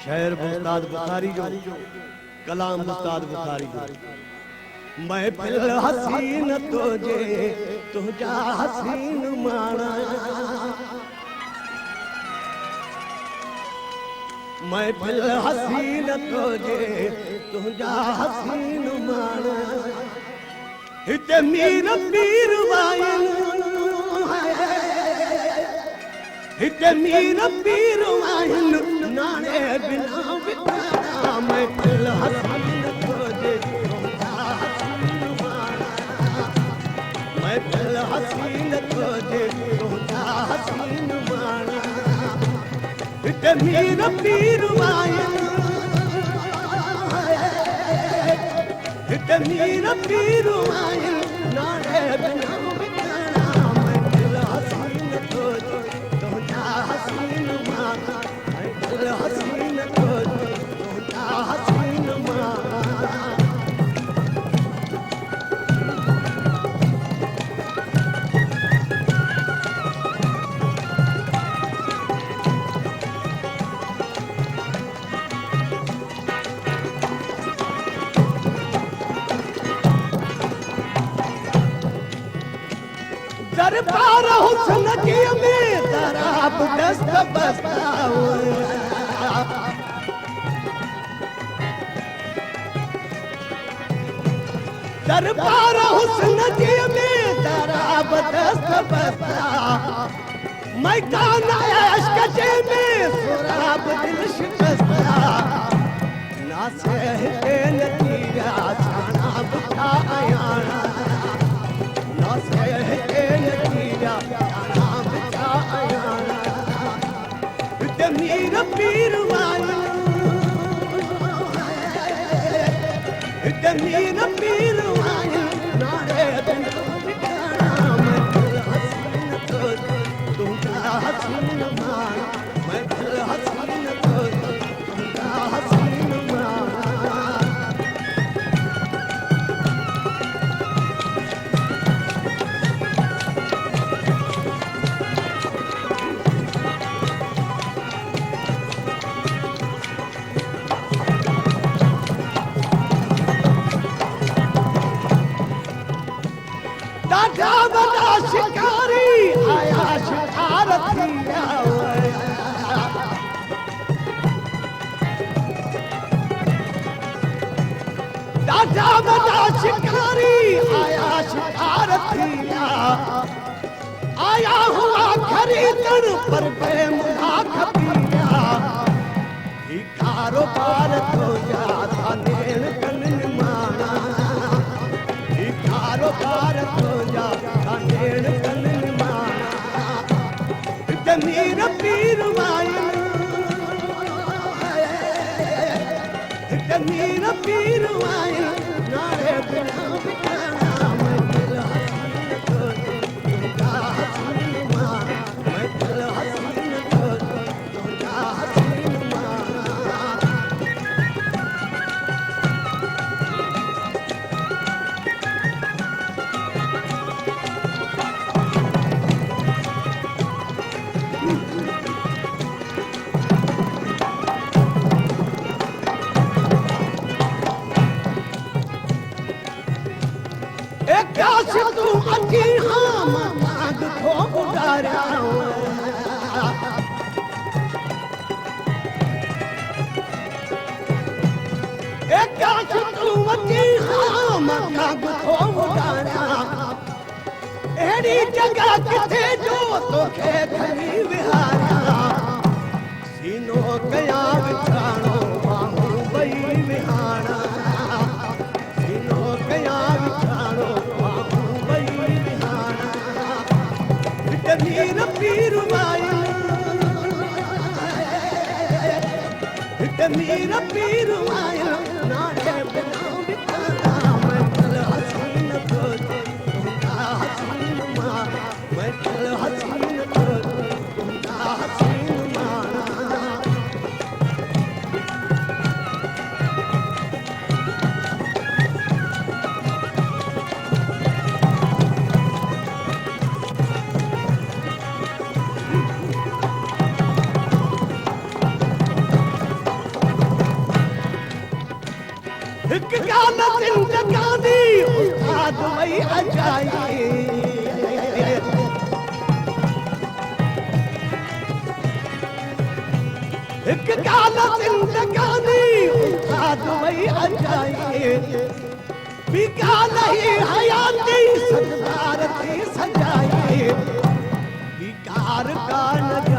शेर उस्ताद बुखारी जो, कलाम उस्ताद बुखारी जो। महफिल हसीन तुझे तुझा हसीन माना, महफिल हसीन तुझे तुझा हसीन माना। हिते मीर पीर वाइन, हिते मीर पीर वाइन, नाने बिना बिना। महफिल हसीन तुझे तुझा हसीन माना, महफिल हसीन तुझे तुझा हसीन माना। हिते मीर पीर वाइन, हिते मीर पीर वाइन, नाने बिना बिना। महफिल हसीन तुझे तुझा हसीन माना, महफिल हसीन तुझे तुझा हसीन माना। दरबार हुस्न के में दराब दस्त बस्ताओ, दरबार हुस्न के में दराब दस्त बस्ता। मैदान इश्क के में सुराब दिल शिकस्ता। नासे है नतीजा छाना बुझा आयाना, नासे है नतीजा छाना बुझा आयाना। हिते मीर पीर वाइन, हिते मीर पीर वाइन, नारे बिना बिना। महफिल हसीन तुझे तुझा हसीन माना, महफिल हसीन तुझे तुझा हसीन माना। दादा बड़ा शिकारी आया शिकार थिया, दादा बड़ा शिकारी आया शिकार थिया। आया हुआ खरीदन पर बेमुहा खपिया। ही कारोबार तो जाता नेण कन माना, ही कारोबार तो जाता नेण कन माना। हिते मीर पीर वाइन, हिते मीर पीर वाइन, नारे बिना बिना। महफिल हसीन तुझे तुझा हसीन माना, महफिल हसीन तुझे तुझा हसीन माना। काश तू अची हाँ माग को उतारा, काश तू अची हाँ माग को उतारा। अहिड़ी जगह किथे जो तोखे खणी विहारा। सीनो कया विछाणो बाहूं ॿई विहाणा, सीनो कया विछाणो बाहूं ॿई विहाणा। हिते मीर पीर वाइन, हिते मीर पीर वाइन, नारे बिना बिना। महफिल हसीन तुझे तुझा हसीन माना, महफिल हसीन तुझे तुझा हसीन माना। दुबई अजाई एक गाना जिंदगानी दुबई अजाई बिका नहीं हयाती सरदार थी सजाई बिकार का न